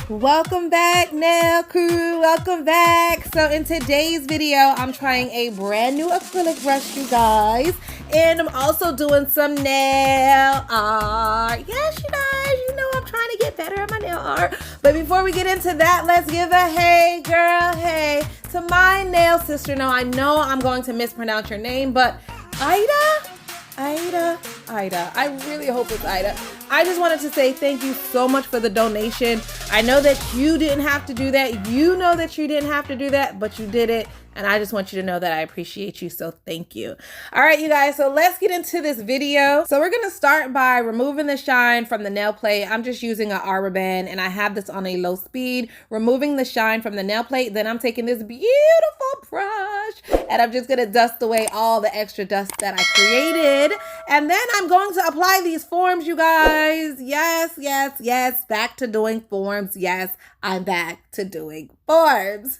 Welcome back, nail crew. Welcome back. So in today's video, I'm trying a brand new acrylic brush, you guys. And I'm also doing some nail art. Yes, you guys, you know I'm trying to get better at my nail art. But before we get into that, let's give a hey, girl, hey to my nail sister. Now, I know I'm going to mispronounce your name, but Ida. I really hope it's Ida. I just wanted to say thank you so much for the donation. I know that you didn't have to do that. You know that you didn't have to do that, but you did it. And I just want you to know that I appreciate you. So thank you. All right, you guys. So let's get into this video. So we're going to start by removing the shine from the nail plate. I'm just using an arbor band and I have this on a low speed, removing the shine from the nail plate. Then I'm taking this beautiful brush and I'm just going to dust away all the extra dust that I created. And then I'm going to apply these forms, you guys. Yes. Back to doing forms. Yes, I'm back to doing forms.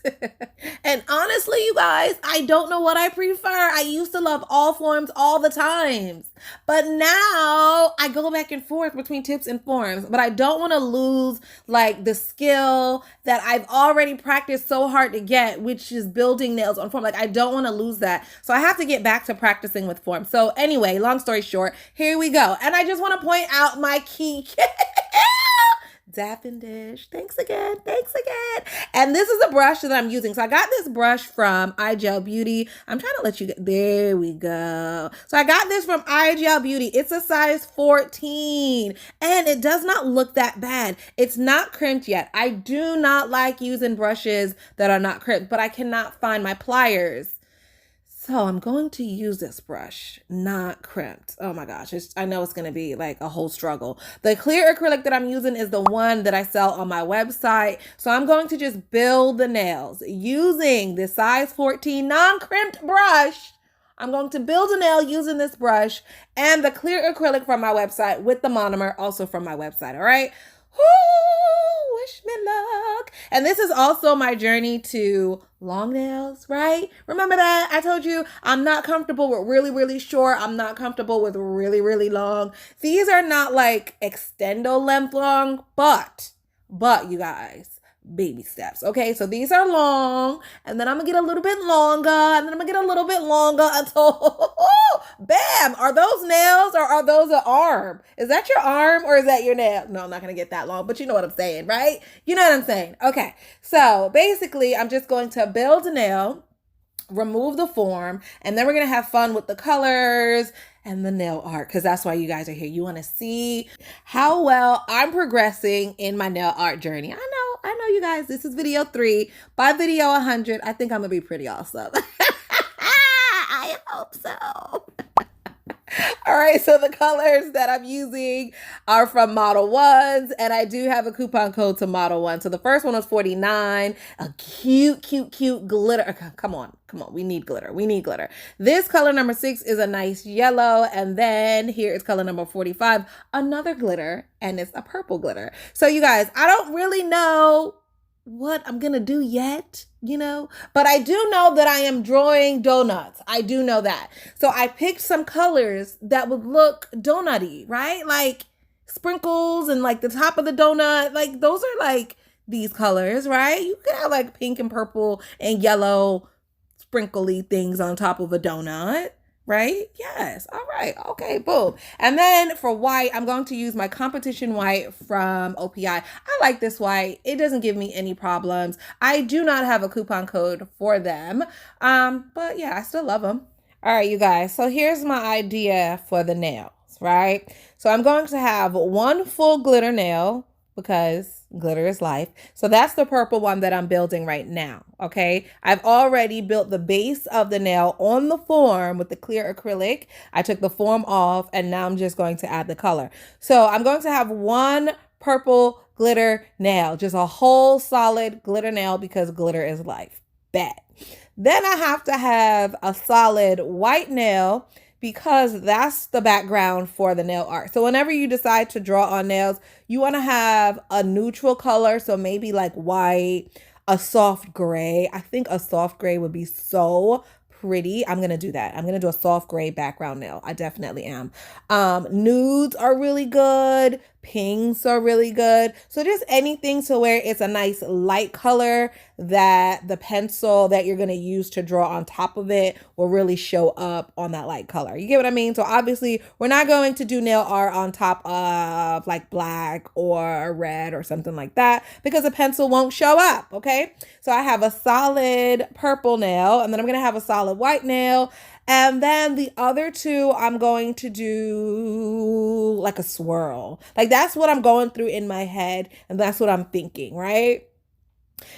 And honestly, you guys, I don't know what I prefer. I used to love all forms all the times, but now I go back and forth between tips and forms, but I don't want to lose like the skill that I've already practiced so hard to get, which is building nails on form. Like I don't want to lose that. So I have to get back to practicing with form. So anyway, long story short, here we go. And I just want to point out my key. Dappin' Dish. Thanks again. And this is a brush that I'm using. So I got this brush from iGel Beauty. I'm trying to let you get, there we go. So I got this from iGel Beauty. It's a size 14 and it does not look that bad. It's not crimped yet. I do not like using brushes that are not crimped, but I cannot find my pliers. So I'm going to use this brush, not crimped. Oh my gosh, I know it's gonna be like a whole struggle. The clear acrylic that I'm using is the one that I sell on my website. So I'm going to just build the nails using the size 14 non-crimped brush. I'm going to build a nail using this brush and the clear acrylic from my website with the monomer also from my website, all right? Woo, wish me luck. And this is also my journey to long nails, right? Remember that? I told you I'm not comfortable with really short. I'm not comfortable with really long. These are not like extendo length long, but you guys, baby steps. Okay, so these are long and then I'm gonna get a little bit longer and then I'm gonna get a little bit longer until bam, are those nails or are those an arm? Is that your arm or is that your nail? No, I'm not gonna get that long, but you know what I'm saying, right? You know what I'm saying. Okay, so basically I'm just going to build a nail, remove the form, and then we're gonna have fun with the colors and the nail art, because that's why you guys are here. You want to see how well I'm progressing in my nail art journey. I know you guys, this is video 3. By video 100, I think I'm gonna be pretty awesome. I hope so. All right, so the colors that I'm using are from Model 1s, and I do have a coupon code to Model 1. So the first one was 49, a cute glitter. Okay, come on, we need glitter. This color number 6 is a nice yellow, and then here is color number 45, another glitter, and it's a purple glitter. So you guys, I don't really know what I'm gonna do yet, but I do know that I am drawing donuts. I do know that. So I picked some colors that would look donut-y, right? Like sprinkles and like the top of the donut. Like those are like these colors, right? You could have like pink and purple and yellow sprinkly things on top of a donut. Right? Yes. All right. Okay. Boom. And then for white, I'm going to use my competition white from OPI. I like this white. It doesn't give me any problems. I do not have a coupon code for them. But yeah, I still love them. All right, you guys. So here's my idea for the nails, right? So I'm going to have one full glitter nail because glitter is life. So that's the purple one that I'm building right now, okay? I've already built the base of the nail on the form with the clear acrylic. I took the form off and now I'm just going to add the color. So I'm going to have one purple glitter nail, just a whole solid glitter nail because glitter is life. Bet. Then I have to have a solid white nail because that's the background for the nail art. So whenever you decide to draw on nails, you want to have a neutral color. So maybe like white, a soft gray. I think a soft gray would be so pretty. I'm going to do that. I'm going to do a soft gray background nail. I definitely am. Nudes are really good. pinks are really good. So just anything to where it's a nice light color that the pencil that you're going to use to draw on top of it will really show up on that light color. You get what I mean? So obviously we're not going to do nail art on top of like black or red or something like that because the pencil won't show up. Okay. So I have a solid purple nail, and then I'm going to have a solid white nail. And then the other two, I'm going to do like a swirl. Like that's what I'm going through in my head. And that's what I'm thinking, right?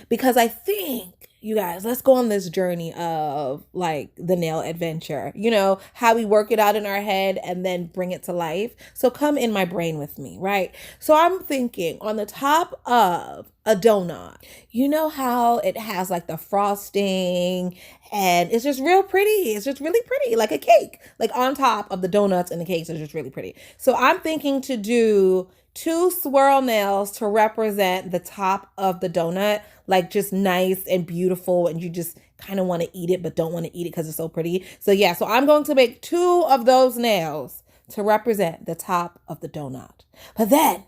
Because I think, you guys, let's go on this journey of like the nail adventure, you know, how we work it out in our head and then bring it to life. So come in my brain with me, right? So I'm thinking on the top of a donut, you know how it has like the frosting and it's just real pretty. It's just really pretty, like a cake, like on top of the donuts and the cakes is just really pretty. So I'm thinking to do 2 swirl nails to represent the top of the donut, like just nice and beautiful, and you just kind of want to eat it but don't want to eat it because it's so pretty. So yeah, so I'm going to make 2 of those nails to represent the top of the donut. But then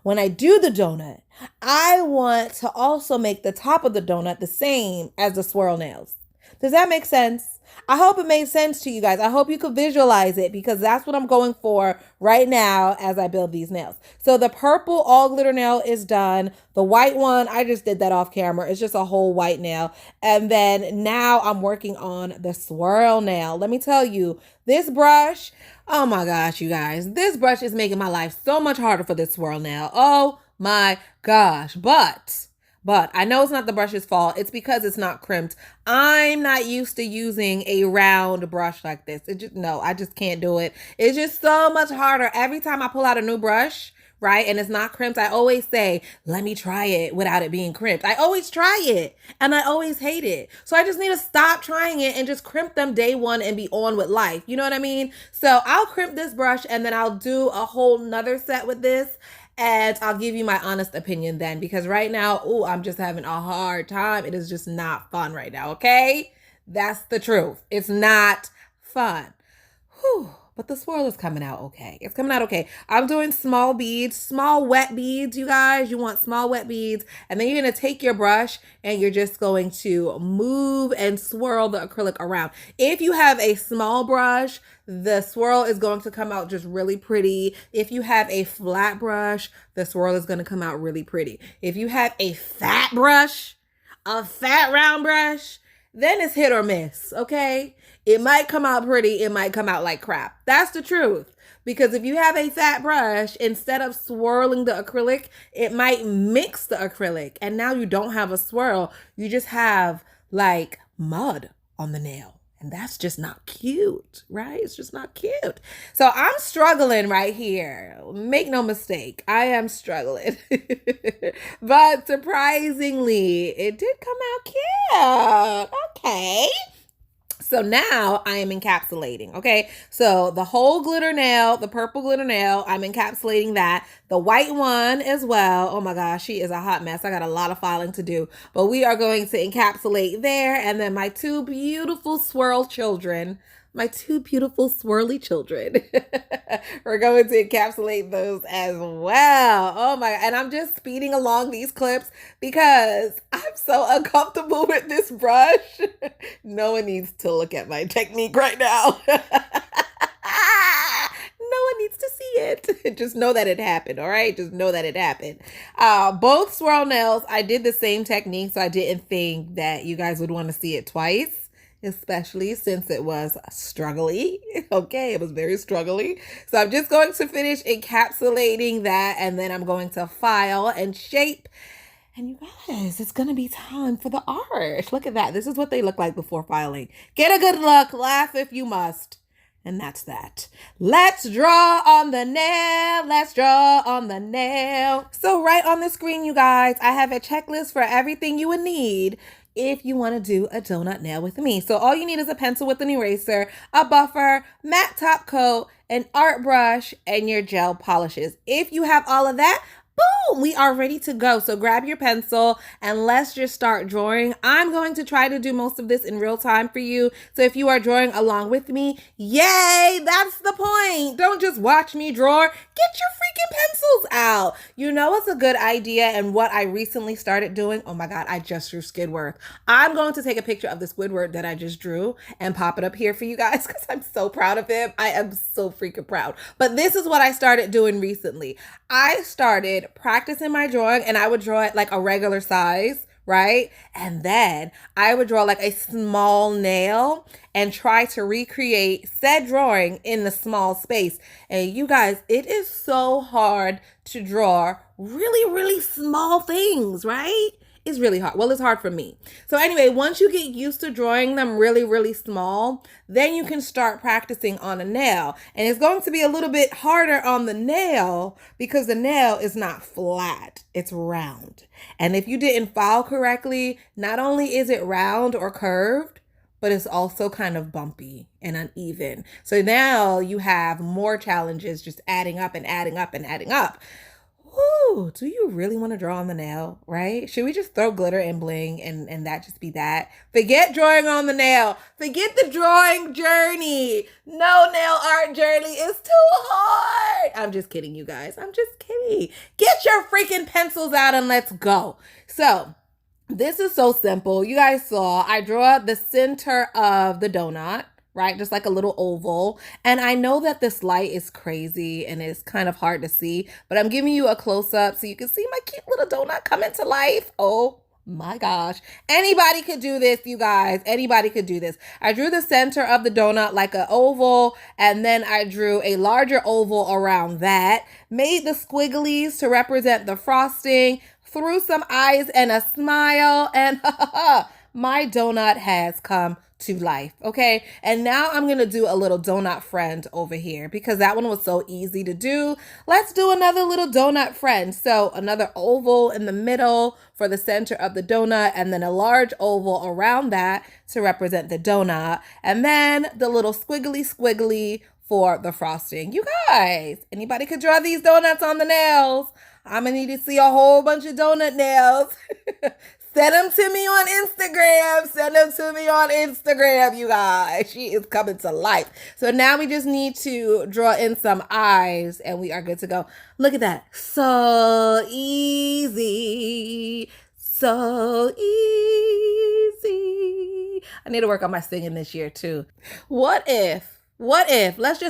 when I do the donut, I want to also make the top of the donut the same as the swirl nails. Does that make sense? I hope it made sense to you guys. I hope you could visualize it because that's what I'm going for right now as I build these nails. So the purple all glitter nail is done. The white one, I just did that off camera. It's just a whole white nail. And then now I'm working on the swirl nail. Let me tell you, this brush, oh my gosh, you guys, this brush is making my life so much harder for this swirl nail. Oh my gosh. But I know it's not the brush's fault. It's because it's not crimped. I'm not used to using a round brush like this. I just can't do it. It's just so much harder. Every time I pull out a new brush, right, and it's not crimped, I always say, let me try it without it being crimped. I always try it and I always hate it. So I just need to stop trying it and just crimp them day one and be on with life. You know what I mean? So I'll crimp this brush and then I'll do a whole nother set with this. And I'll give you my honest opinion then, because right now, I'm just having a hard time. It is just not fun right now, okay? That's the truth. It's not fun. Whew. But the swirl is coming out okay. It's coming out okay. I'm doing small beads, small wet beads, you guys. You want small wet beads. And then you're going to take your brush and you're just going to move and swirl the acrylic around. If you have a small brush, the swirl is going to come out just really pretty. If you have a flat brush, the swirl is going to come out really pretty. If you have a fat brush, a fat round brush, then it's hit or miss, okay? It might come out pretty. It might come out like crap. That's the truth. Because if you have a fat brush, instead of swirling the acrylic, it might mix the acrylic. And now you don't have a swirl. You just have like mud on the nail. And that's just not cute, right? It's just not cute. So I'm struggling right here. Make no mistake. I am struggling. But surprisingly, it did come out cute. Okay. So now I am encapsulating, okay? So the whole glitter nail, the purple glitter nail, I'm encapsulating that. The white one as well. Oh my gosh, she is a hot mess. I got a lot of filing to do. But we are going to encapsulate there. And then my 2 beautiful swirl children, my 2 beautiful swirly children. We're going to encapsulate those as well. Oh my, and I'm just speeding along these clips because I'm so uncomfortable with this brush. No one needs to look at my technique right now. No one needs to see it. Just know that it happened, all right? Just know that it happened. Both swirl nails, I did the same technique, so I didn't think that you guys would want to see it twice. Especially since it was struggly. Okay, it was very struggly. So I'm just going to finish encapsulating that and then I'm going to file and shape. And you guys, it's going to be time for the art. Look at that. This is what they look like before filing. Get a good look. Laugh if you must. And that's that. Let's draw on the nail. Let's draw on the nail. So right on the screen, you guys, I have a checklist for everything you would need if you want to do a donut nail with me. So all you need is a pencil with an eraser, a buffer, matte top coat, an art brush, and your gel polishes. If you have all of that, boom, we are ready to go. So grab your pencil and let's just start drawing. I'm going to try to do most of this in real time for you. So if you are drawing along with me, yay, that's the point. Don't just watch me draw. Get your freaking pencils out. You know what's a good idea and what I recently started doing? Oh my God, I just drew Squidward. I'm going to take a picture of the Squidward that I just drew and pop it up here for you guys because I'm so proud of him. I am so freaking proud. But this is what I started doing recently. I started practicing my drawing and I would draw it like a regular size, right? And then I would draw like a small nail and try to recreate said drawing in the small space. And you guys, it is so hard to draw really, really small things, right? It's really hard. Well, it's hard for me. So anyway, once you get used to drawing them really, really small, then you can start practicing on a nail. And it's going to be a little bit harder on the nail because the nail is not flat, it's round. And if you didn't file correctly, not only is it round or curved, but it's also kind of bumpy and uneven. So now you have more challenges just adding up and adding up and adding up. Ooh, do you really want to draw on the nail, right? Should we just throw glitter and bling and that just be that? Forget drawing on the nail. Forget the drawing journey. No nail art journey is too hard. I'm just kidding, you guys. I'm just kidding. Get your freaking pencils out and let's go. So this is so simple. You guys saw I draw the center of the donut, right? Just like a little oval. And I know that this light is crazy and it's kind of hard to see, but I'm giving you a close up so you can see my cute little donut come into life. Oh my gosh. Anybody could do this, you guys. Anybody could do this. I drew the center of the donut like an oval, and then I drew a larger oval around that, made the squigglies to represent the frosting, threw some eyes and a smile, and my donut has come to life, okay? And now I'm gonna do a little donut friend over here because that one was so easy to do. Let's do another little donut friend. So another oval in the middle for the center of the donut, and then a large oval around that to represent the donut, and then the little squiggly for the frosting. You guys, anybody could draw these donuts on the nails. I'm gonna need to see a whole bunch of donut nails. Send them to me on Instagram. Send them to me on Instagram, you guys. She is coming to life. So now we just need to draw in some eyes and we are good to go. Look at that. So easy. So easy. I need to work on my singing this year too. What if, let's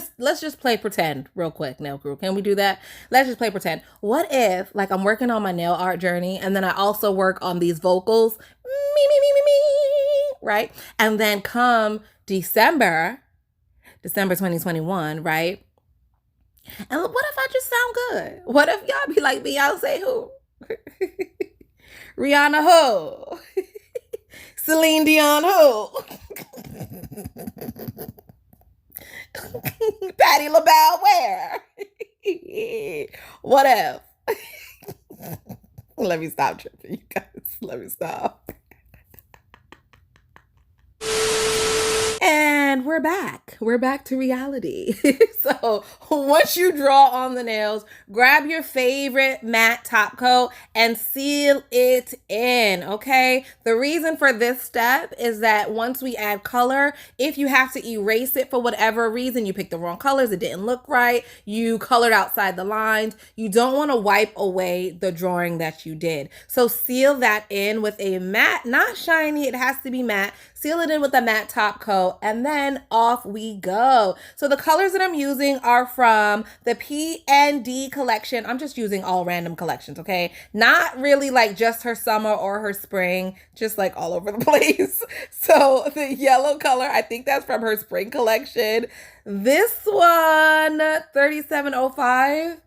just play pretend real quick, nail crew. Can we do that? Let's just play pretend. What if, like, I'm working on my nail art journey and then I also work on these vocals, right? And then come December 2021, right? And what if I just sound good? What if y'all be like Beyonce who? Rihanna who? Celine Dion who? Patti LaBelle where? What if? Let me stop tripping, you guys. Let me stop. And we're back. We're back to reality. So once you draw on the nails, grab your favorite matte top coat and seal it in, okay? The reason for this step is that once we add color, if you have to erase it for whatever reason, you picked the wrong colors, it didn't look right, you colored outside the lines, you don't want to wipe away the drawing that you did. So seal that in with a matte, not shiny, it has to be matte. Seal it in with a matte top coat, and then off we go. So the colors that I'm using are from the PND collection. I'm just using all random collections, okay? Not really like just her summer or her spring, just like all over the place. So the yellow color, I think that's from her spring collection. This one, 3705.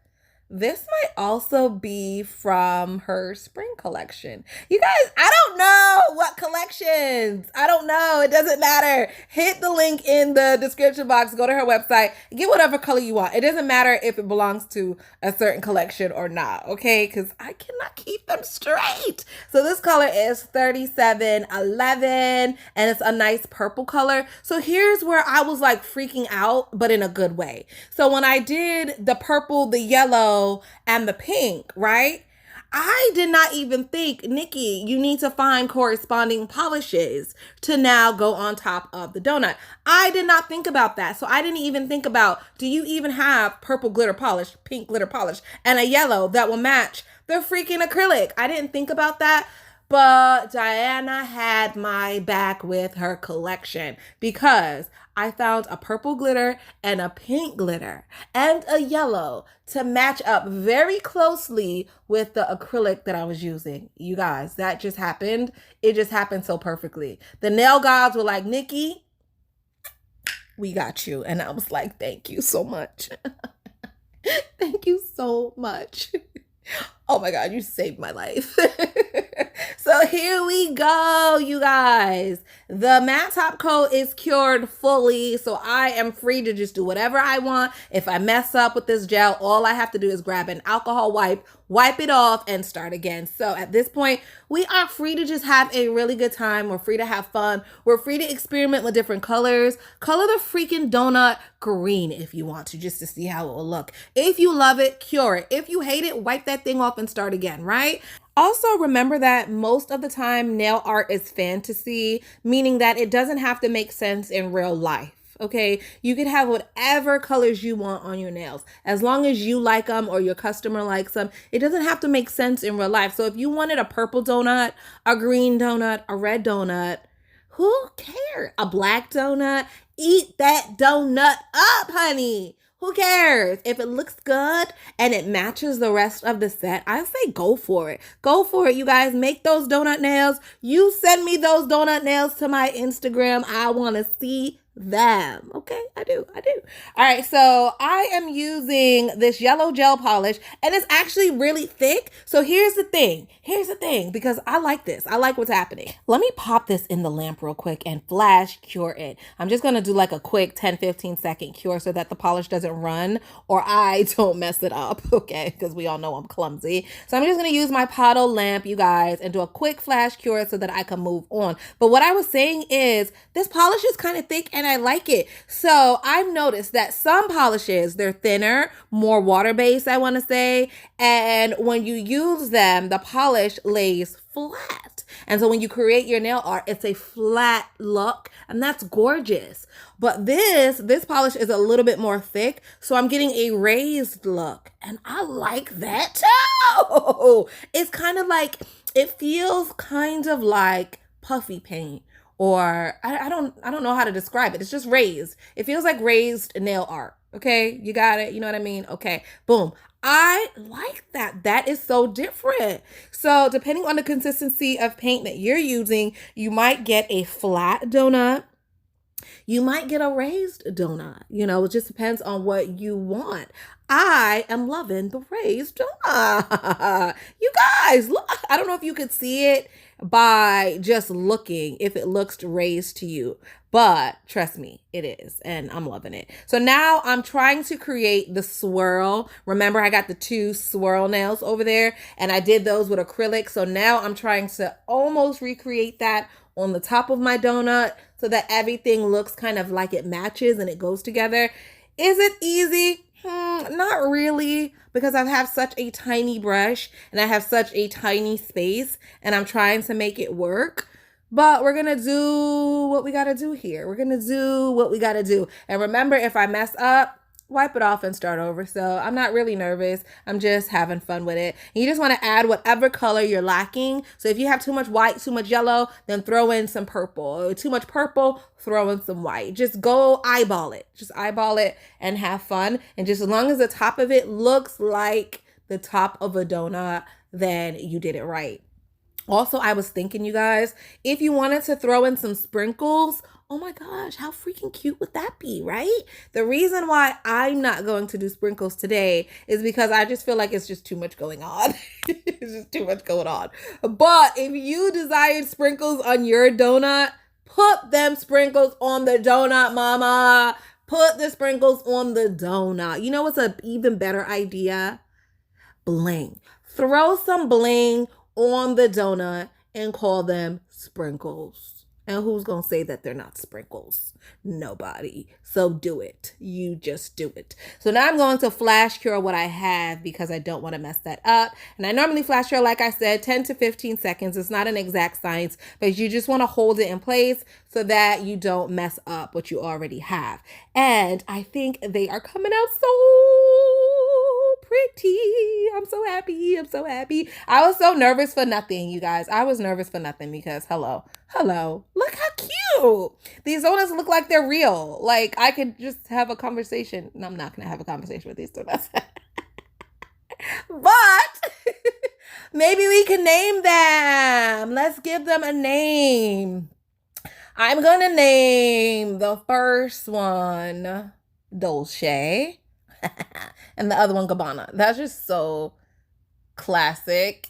This might also be from her spring collection. You guys, I don't know what collections. I don't know. It doesn't matter. Hit the link in the description box. Go to her website. Get whatever color you want. It doesn't matter if it belongs to a certain collection or not, okay? Because I cannot keep them straight. So this color is 3711, and it's a nice purple color. So here's where I was like freaking out, but in a good way. So when I did the purple, the yellow, yellow, and the pink, right? I did not even think, Nikki, you need to find corresponding polishes to now go on top of the donut. I did not think about that. So I didn't even think about, do you even have purple glitter polish, pink glitter polish, and a yellow that will match the freaking acrylic? I didn't think about that. But Diana had my back with her collection because I found a purple glitter and a pink glitter and a yellow to match up very closely with the acrylic that I was using. You guys, that just happened. It just happened so perfectly. The nail gods were like, Nikki, we got you. And I was like, thank you so much. Thank you so much. Oh my God, you saved my life. So here we go, you guys. The matte top coat is cured fully, so I am free to just do whatever I want. If I mess up with this gel, all I have to do is grab an alcohol wipe it off, and start again. So at this point, we are free to just have a really good time. We're free to have fun. We're free to experiment with different colors. Color the freaking donut green if you want to, just to see how it will look. If you love it, cure it. If you hate it, wipe that thing off and start again, right? Also, remember that most of the time, nail art is fantasy, meaning that it doesn't have to make sense in real life. Okay, you can have whatever colors you want on your nails as long as you like them or your customer likes them. It doesn't have to make sense in real life. So if you wanted a purple donut, a green donut, a red donut, who cares? A black donut, eat that donut up, honey. Who cares? If it looks good and it matches the rest of the set, I say go for it. Go for it, you guys. Make those donut nails. You send me those donut nails to my Instagram. I want to see them. Okay, I do. All right, so I am using this yellow gel polish and it's actually really thick. So here's the thing, because I like this. I like what's happening. Let me pop this in the lamp real quick and flash cure it. I'm just gonna do like a quick 10-15 second cure so that the polish doesn't run or I don't mess it up, okay? Because we all know I'm clumsy. So I'm just gonna use my Potto lamp, you guys, and do a quick flash cure so that I can move on. But what I was saying is this polish is kind of thick and I like it. So I've noticed that some polishes, they're thinner, more water-based, I want to say. And when you use them, the polish lays flat. And so when you create your nail art, it's a flat look and that's gorgeous. But this polish is a little bit more thick. So I'm getting a raised look and I like that too. It's kind of like, it feels kind of like puffy paint. Or I don't know how to describe it. It's just raised. It feels like raised nail art. Okay, you got it. You know what I mean? Okay, boom. I like that. That is so different. So depending on the consistency of paint that you're using, you might get a flat donut. You might get a raised donut. You know, it just depends on what you want. I am loving the raised donut. You guys, look. I don't know if you could see it by just looking, if it looks raised to you, but trust me, it is, and I'm loving it. So now I'm trying to create the swirl. Remember, I got the 2 swirl nails over there, and I did those with acrylic. So now I'm trying to almost recreate that on the top of my donut so that everything looks kind of like it matches and it goes together. Is it easy? Not really, because I have such a tiny brush and I have such a tiny space and I'm trying to make it work. But we're going to do what we got to do here. We're going to do what we got to do. And remember, if I mess up, wipe it off and start over. So I'm not really nervous. I'm just having fun with it. And you just want to add whatever color you're lacking. So if you have too much white, too much yellow, then throw in some purple. Or too much purple, throw in some white. Just go eyeball it. Just eyeball it and have fun. And just as long as the top of it looks like the top of a donut, then you did it right. Also, I was thinking, you guys, if you wanted to throw in some sprinkles, oh my gosh, how freaking cute would that be, right? The reason why I'm not going to do sprinkles today is because I just feel like it's just too much going on. It's just too much going on. But if you desired sprinkles on your donut, put them sprinkles on the donut, mama. Put the sprinkles on the donut. You know what's an even better idea? Bling. Throw some bling on the donut and call them sprinkles. And who's going to say that they're not sprinkles? Nobody. So do it. You just do it. So now I'm going to flash cure what I have because I don't want to mess that up. And I normally flash cure, like I said, 10 to 15 seconds. It's not an exact science, but you just want to hold it in place so that you don't mess up what you already have. And I think they are coming out so pretty. I'm so happy. I'm so happy. I was so nervous for nothing, you guys. I was nervous for nothing because hello, look how cute. These donuts look like they're real. Like I could just have a conversation. No, I'm not going to have a conversation with these donuts. But maybe we can name them. Let's give them a name. I'm going to name the first one Dolce and the other one Gabbana. That's just so classic.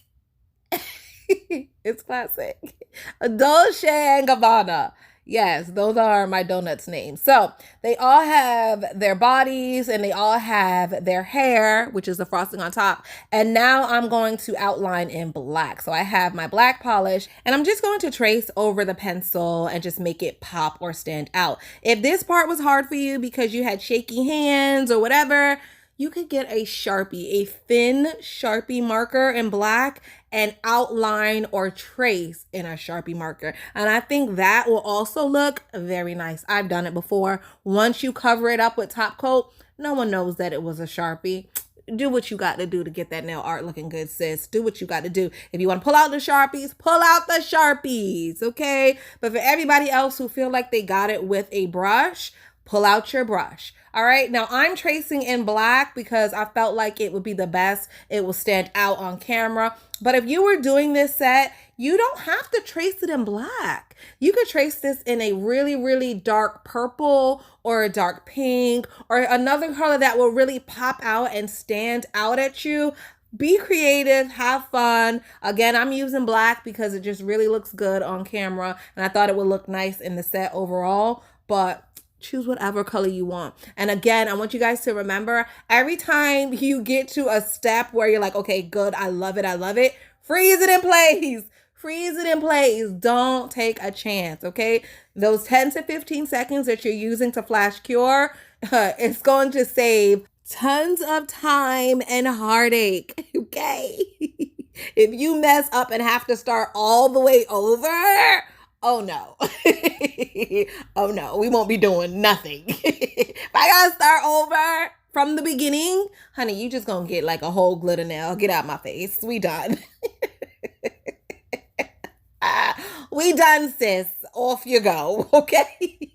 It's classic. Dolce and Gabbana. Yes, those are my donuts' names. So they all have their bodies and they all have their hair, which is the frosting on top. And now I'm going to outline in black. So I have my black polish and I'm just going to trace over the pencil and just make it pop or stand out. If this part was hard for you because you had shaky hands or whatever, you could get a Sharpie, a thin Sharpie marker in black and outline or trace in a Sharpie marker. And I think that will also look very nice. I've done it before. Once you cover it up with top coat, no one knows that it was a Sharpie. Do what you got to do to get that nail art looking good, sis. Do what you got to do. If you want to pull out the Sharpies, pull out the Sharpies, okay? But for everybody else who feel like they got it with a brush, pull out your brush. All right, now I'm tracing in black because I felt like it would be the best. It will stand out on camera. But if you were doing this set, you don't have to trace it in black. You could trace this in a really, really dark purple or a dark pink or another color that will really pop out and stand out at you. Be creative, have fun. Again, I'm using black because it just really looks good on camera. And I thought it would look nice in the set overall. But choose whatever color you want. And again, I want you guys to remember, every time you get to a step where you're like, okay, good, I love it, freeze it in place. Freeze it in place. Don't take a chance, okay? Those 10 to 15 seconds that you're using to flash cure, it's going to save tons of time and heartache, okay? If you mess up and have to start all the way over, oh no. Oh no, we won't be doing nothing. If I gotta start over from the beginning, honey, you just gonna get like a whole glitter nail. Get out my face. We done. We done, sis. Off you go, okay?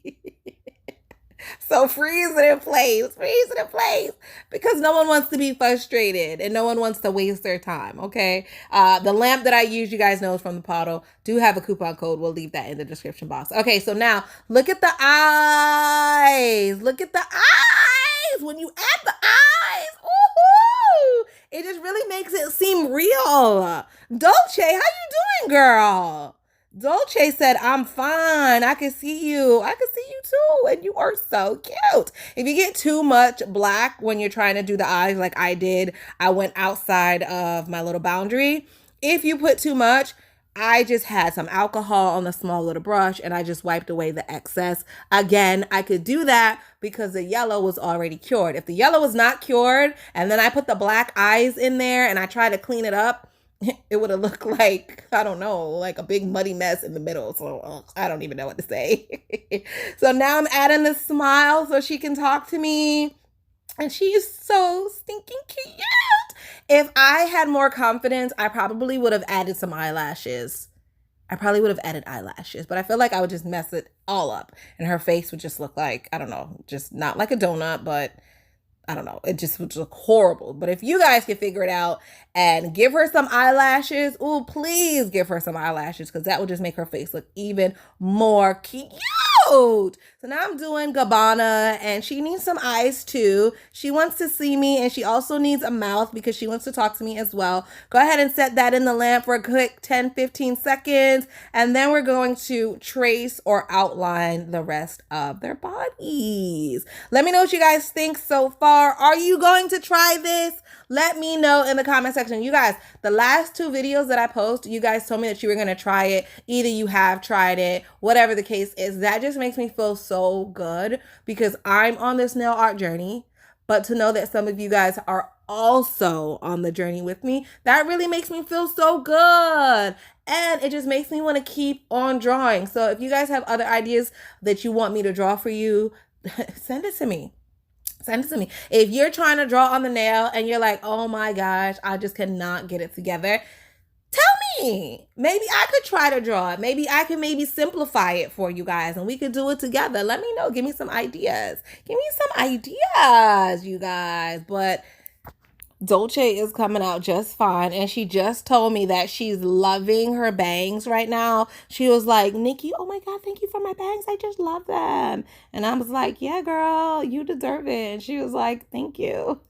So freeze it in place, because no one wants to be frustrated and no one wants to waste their time, okay? The lamp that I use, you guys know, is from the Potto. Do have a coupon code. We'll leave that in the description box. Okay, so now look at the eyes. Look at the eyes. When you add the eyes, woohoo! It just really makes it seem real. Dolce, how you doing, girl? Dolce said, I'm fine. I can see you. I can see you too. And you are so cute. If you get too much black when you're trying to do the eyes like I did, I went outside of my little boundary. If you put too much, I just had some alcohol on the small little brush and I just wiped away the excess. Again, I could do that because the yellow was already cured. If the yellow was not cured and then I put the black eyes in there and I tried to clean it up, it would have looked like, I don't know, like a big muddy mess in the middle. So I don't even know what to say. So now I'm adding the smile so she can talk to me. And she is so stinking cute. If I had more confidence, I probably would have added some eyelashes. But I feel like I would just mess it all up. And her face would just look like, I don't know, just not like a donut, but I don't know. It just would look horrible. But if you guys can figure it out and give her some eyelashes, ooh, please give her some eyelashes because that will just make her face look even more cute. cute. So now I'm doing Gabbana, and she needs some eyes too. She wants to see me, and she also needs a mouth because she wants to talk to me as well. Go ahead and set that in the lamp for a quick 10-15 seconds, and then we're going to trace or outline the rest of their bodies. Let me know what you guys think so far. Are you going to try this? Let me know in the comment section. You guys, the last 2 videos that I post, you guys told me that you were going to try it. Either you have tried it, whatever the case is. That just makes me feel so good because I'm on this nail art journey. But to know that some of you guys are also on the journey with me, that really makes me feel so good. And it just makes me want to keep on drawing. So if you guys have other ideas that you want me to draw for you, send it to me. Send it to me. If you're trying to draw on the nail and you're like, oh my gosh, I just cannot get it together, tell me. Maybe I could try to draw it. Maybe I can simplify it for you guys and we could do it together. Let me know. Give me some ideas. Give me some ideas, you guys. But Dolce is coming out just fine, and she just told me that she's loving her bangs right now. She was like, Nikki, oh my God, thank you for my bangs. I just love them. And I was like, yeah, girl, you deserve it. And she was like, thank you.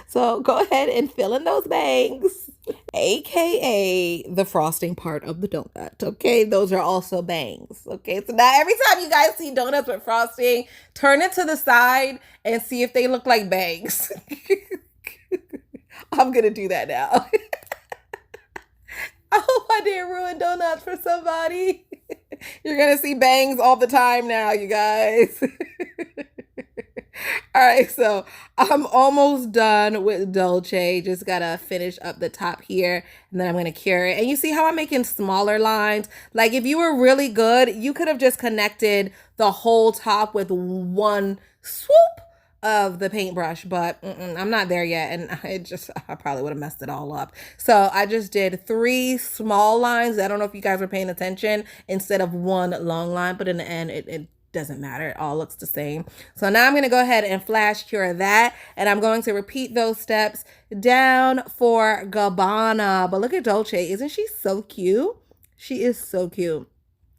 So go ahead and fill in those bangs, aka the frosting part of the donut. Okay, those are also bangs. Okay, so now every time you guys see donuts with frosting, turn it to the side and see if they look like bangs. I'm gonna do that now. I hope I didn't ruin donuts for somebody. You're gonna see bangs all the time now, you guys. All right, so I'm almost done with Dolce. Just gotta finish up the top here, and then I'm gonna cure it. And you see how I'm making smaller lines? Like if you were really good, you could have just connected the whole top with one swoop of the paintbrush, but I'm not there yet, and I probably would have messed it all up. So I just did 3 small lines. I don't know if you guys were paying attention, instead of 1 long line, but in the end it doesn't matter. It all looks the same. So now I'm going to go ahead and flash cure that, and I'm going to repeat those steps down for Gabbana. But look at Dolce. Isn't she so cute? She is so cute.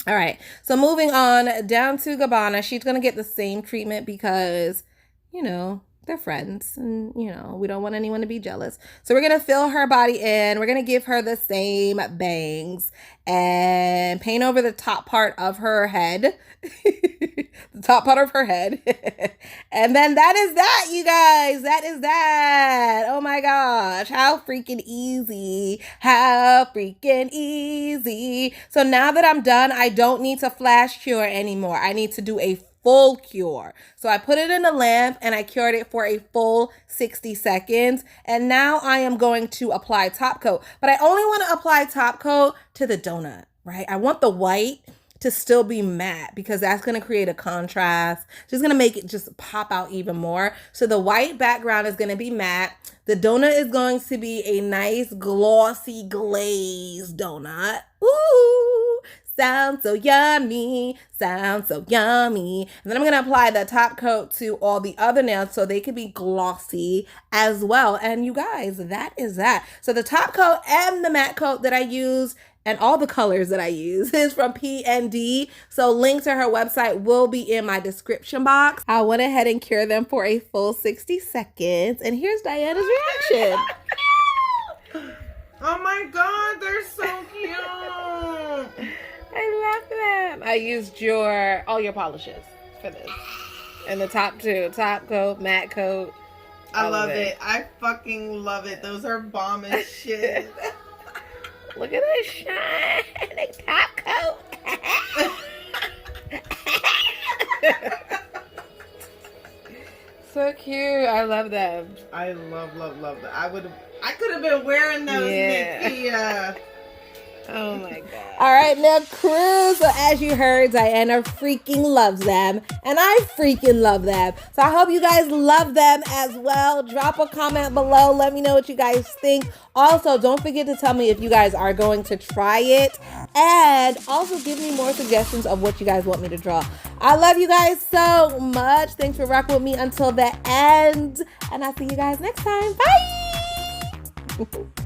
All right, so moving on down to Gabbana. She's going to get the same treatment because, you know, they're friends and, you know, we don't want anyone to be jealous. So we're going to fill her body in. We're going to give her the same bangs and paint over the top part of her head. The top part of her head. And then that is that, you guys. That is that. Oh my gosh. How freaking easy. How freaking easy. So now that I'm done, I don't need to flash cure anymore. I need to do a full cure. So I put it in a lamp and I cured it for a full 60 seconds. And now I am going to apply top coat. But I only want to apply top coat to the donut, right? I want the white to still be matte because that's going to create a contrast. It's just going to make it just pop out even more. So the white background is going to be matte. The donut is going to be a nice glossy glazed donut. Ooh, sounds so yummy. Sounds so yummy. And then I'm going to apply the top coat to all the other nails so they can be glossy as well. And you guys, that is that. So the top coat and the matte coat that I use and all the colors that I use is from P&D. So link to her website will be in my description box. I went ahead and cured them for a full 60 seconds. And here's Diana's reaction. Oh my God, they're so cute. I love them. I used all your polishes for this. And the top 2, top coat, matte coat. I love it. I fucking love it. Those are bomb as shit. Look at the shining top coat. So cute. I love them. I love that. I could have been wearing those, Nikki. Oh my God. All right, now crew. So as you heard, Diana freaking loves them. And I freaking love them. So I hope you guys love them as well. Drop a comment below. Let me know what you guys think. Also, don't forget to tell me if you guys are going to try it. And also give me more suggestions of what you guys want me to draw. I love you guys so much. Thanks for rocking with me until the end. And I'll see you guys next time. Bye.